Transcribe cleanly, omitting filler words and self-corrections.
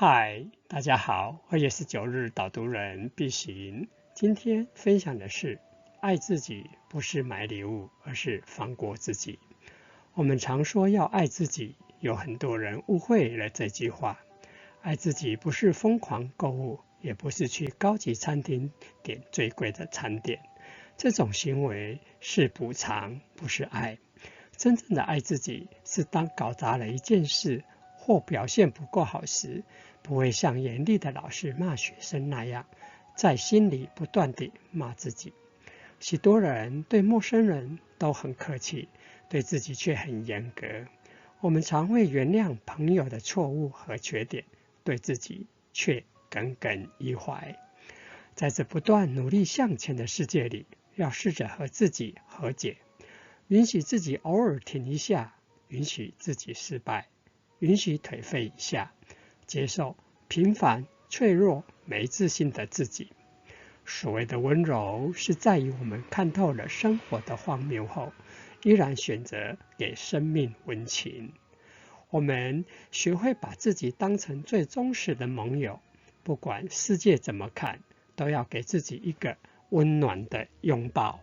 嗨，大家好，我也是9日导读人毕行。今天分享的是，爱自己不是买礼物，而是放过自己。我们常说要爱自己，有很多人误会了这句话。爱自己不是疯狂购物，也不是去高级餐厅点最贵的餐点。这种行为是补偿，不是爱。真正的爱自己，是当搞砸了一件事或表现不够好时，不会像严厉的老师骂学生那样，在心里不断地骂自己。许多人对陌生人都很客气，对自己却很严格。我们常会原谅朋友的错误和缺点，对自己却耿耿于怀。在这不断努力向前的世界里，要试着和自己和解，允许自己偶尔停一下，允许自己失败，允许颓废一下，接受平凡、脆弱、没自信的自己。所谓的温柔，是在于我们看透了生活的荒谬后，依然选择给生命温情。我们学会把自己当成最忠实的盟友，不管世界怎么看，都要给自己一个温暖的拥抱。